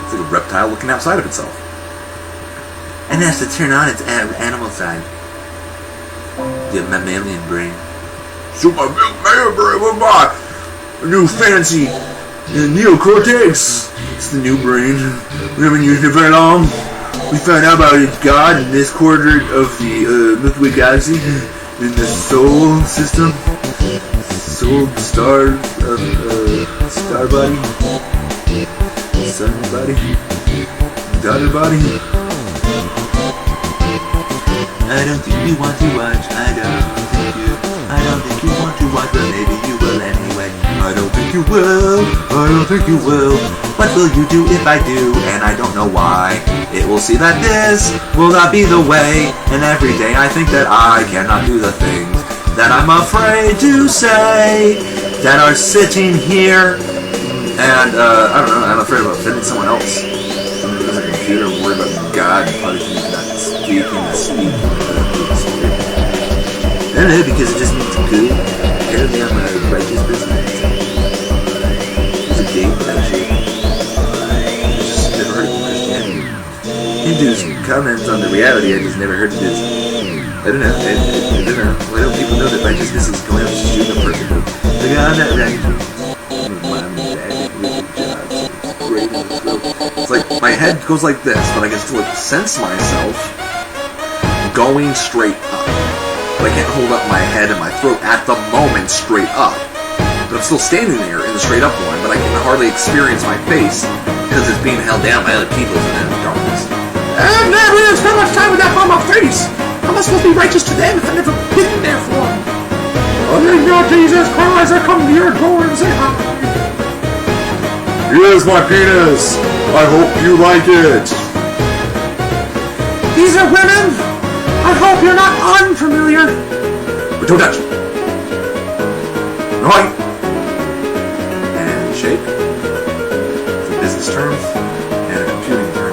Speaker 1: It's like a reptile looking outside of itself. And has to turn on its animal side. The mammalian brain. So my mammalian brain, what my new fancy neocortex. It's the new brain. We haven't used it very long. We found out about its God in this quarter of the Milky Way galaxy, in the Sol system, Sol star star body, sun body, daughter body. I don't think you want to watch. I don't think you want to watch, but maybe you will anyway. I don't think you will. I don't think you will. What will you do if I do? And I don't know why. It will see that this will not be the way. And every day I think that I cannot do the things that I'm afraid to say, that are sitting here. And I don't know. I'm afraid of offending someone else. Someone who has a computer, worried about God punishing that speak and speak. I don't know, because it just means good. Apparently I'm a righteous person. There's a date that shit. I just never heard of Christianity. Hindus comment on the reality, I just never heard of this. I don't know. I don't know. Why don't people know that righteousness is going out to shoot a person? Like, I'm not right. It's like my head goes like this, but I can still sense myself going straight up. But I can't hold up my head and my throat at the moment straight up. But I'm still standing there in the straight up one, but I can hardly experience my face because it's being held down by other people in the darkness. I've never spent much time with that on my face. How am I supposed to be righteous to them if I've never been there for them? Oh, thank God, Jesus Christ, I come to your door and say hi. Here's my penis. I hope you like it. These are women. I hope you're not unfamiliar. But don't touch. Right. And shake. It's a business term and a computing term.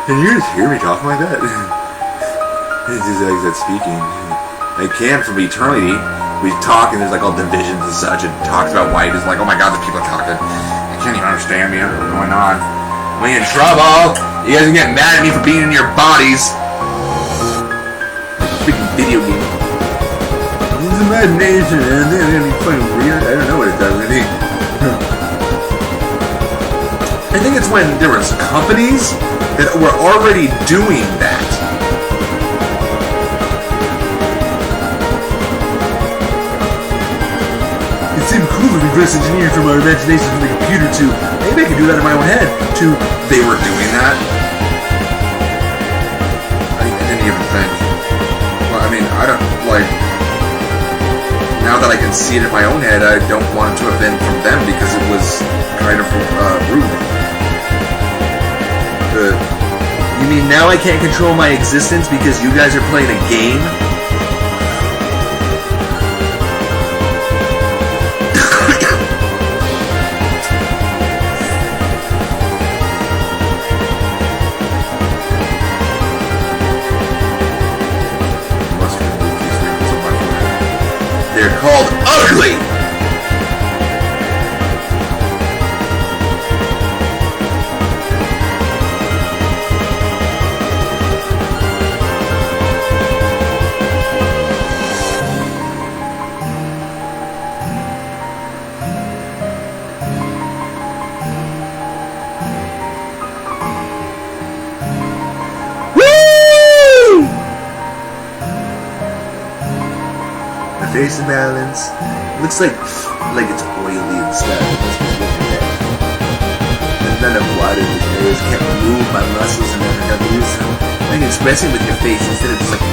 Speaker 1: Can you just hear me talking like that? It's just like that speaking. I can from eternity. We talk and there's like all divisions and such. It talks about white. It's like, oh my God, the people are talking. I can't even understand me. I don't know what's going on. I'm in trouble. You guys are getting mad at me for being in your bodies. Freaking video game. It's imagination, man. They're gonna be fucking weird. I don't know what it does. I think it's when there was companies that were already doing that. It seemed cool to reverse engineer from our imagination from the computer to, maybe I can do that in my own head, to, they were doing that. I didn't even think. Well, I mean, I don't, like, now that I can see it in my own head, I don't want it to have been from them because it was kind of rude. You mean now I can't control my existence because you guys are playing a game? They're called ugly! Face and balance. It looks like it's oily and stuff. There's none of water in his nose. Can't move my muscles and I lose them. I can express it with your face instead of just like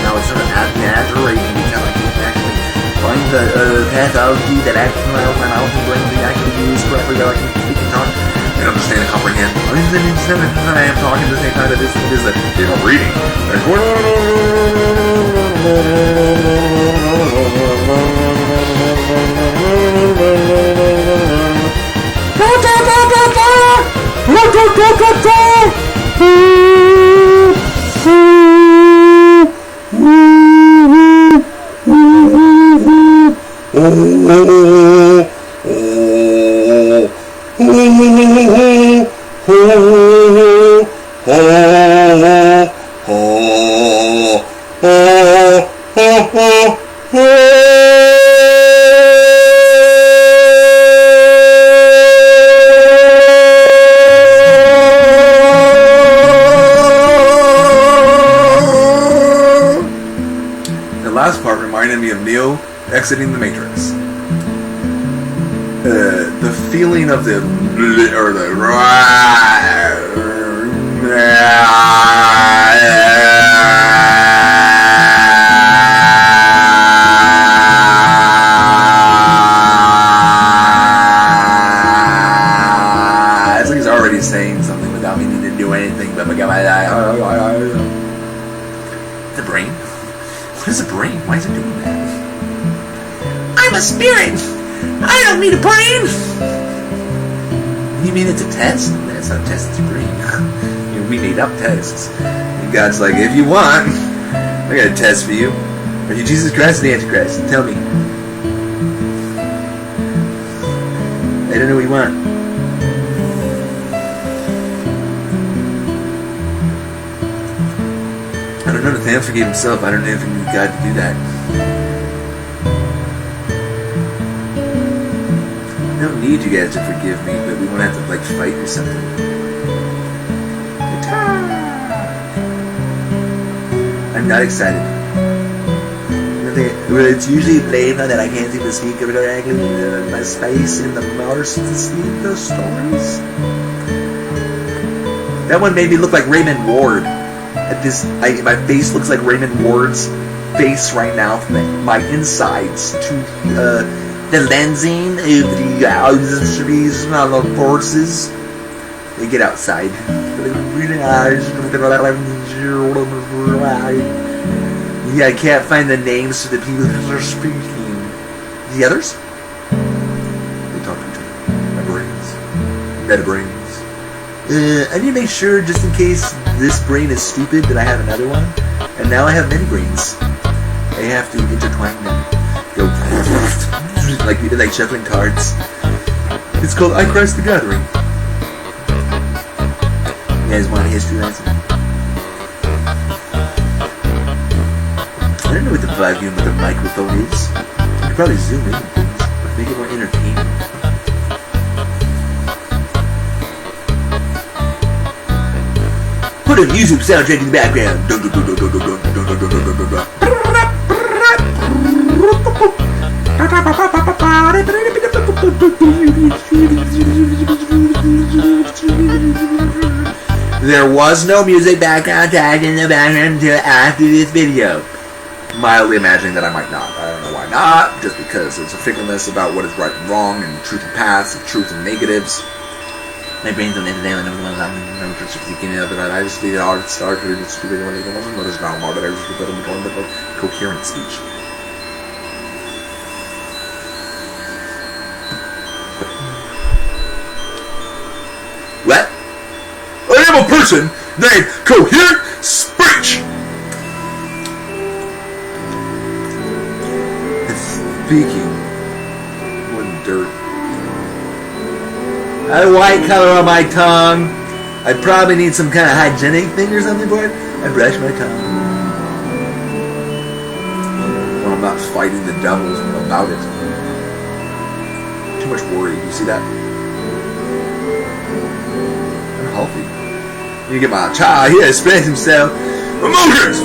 Speaker 1: now it's sort of naturally because I can actually find the pathology that actually allows my mouth and brain to actually use correctly that I can speak and talk. I don't understand and comprehend. I am talking at the same time that this is a reading. exiting the Matrix. The feeling of the it's like he's already saying something without me needing to do anything. But the brain? What is a brain? Why is it doing that? I'm a spirit! I don't need a brain! You mean it's a test? That's not a test, it's a brain. We made up tests. And God's like, if you want, I got a test for you. Are you Jesus Christ or the Antichrist? Tell me. I don't know what you want. I don't know. Nathaniel forgave himself. I don't know if he need God to do that. I don't need you guys to forgive me, but we won't have to like fight or something. I'm not excited. It's usually blamed that I can't seem to speak correctly my space in the Mars to speak those stories. That one made me look like Raymond Ward. My face looks like Raymond Ward's face right now from my insides to the lensing of the forces. They get outside. Yeah, I can't find the names of the people who are speaking. The others? They talk to each other. My brains. Meta brains. I need to make sure, just in case this brain is stupid, that I have another one. And now I have many brains. I have to intertwine them. Go like shuffling cards. It's called iCHRIST the Gathering. You guys want a history lesson? I don't know what the volume of the microphone is. You could probably zoom in and things, but make it more entertaining. Put a music soundtrack in the background. There was no music background tag in the background until after this video. Mildly imagining that I might not. I don't know why not. Just because there's a fickleness about what is right and wrong, and truth and paths, and truth and negatives. My brain's on the day, and I'm just thinking that I just did all start to stupid when it wasn't what is wrong, but I just put them going with coherent speech. What? I am a person named Coherent Speech! Speaking. What dirt. I have a white color on my tongue. I probably need some kind of hygienic thing or something for it. I brush my tongue. When I'm not fighting the devils about it. Too much worry. You see that? Healthy. You get my child here express himself. Emotions!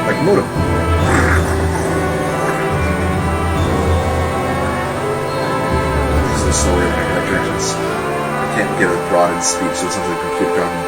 Speaker 1: Like modem. This is slowly opening my directions. I can't get a broadened speech, so it sounds like a computer talking.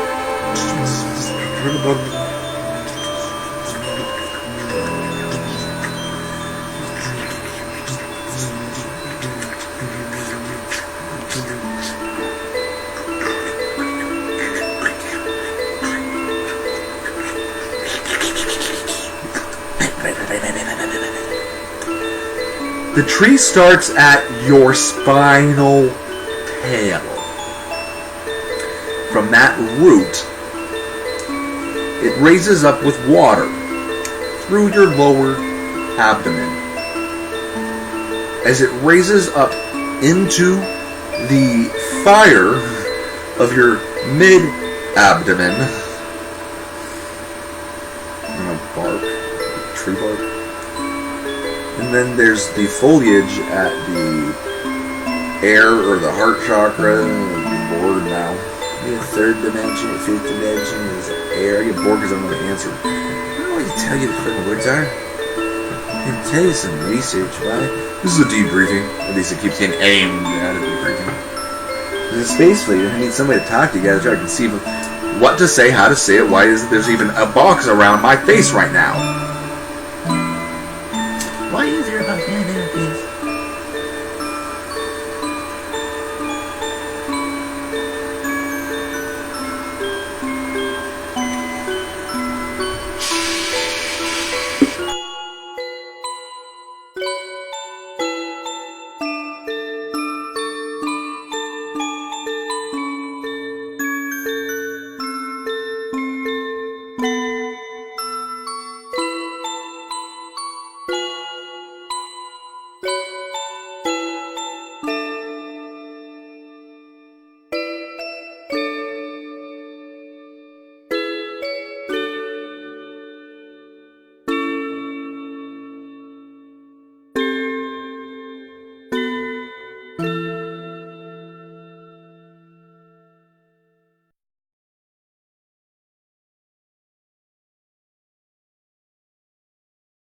Speaker 1: The tree starts at your spinal tail. From that root, it raises up with water through your lower abdomen. As it raises up into the fire of your mid-abdomen, bark, tree bark. And then there's the foliage at the air or the heart chakra. I'm bored now. The third dimension, the fifth dimension is air. I get bored because I don't know the answer. I don't know what to tell you the fucking words are. I can tell you some research, right? This is a debriefing. At least it keeps getting aimed at a debriefing. There's a space fleet. I need somebody to talk to. You gotta try to conceive of what to say, how to say it. Why isn't there's even a box around my face right now?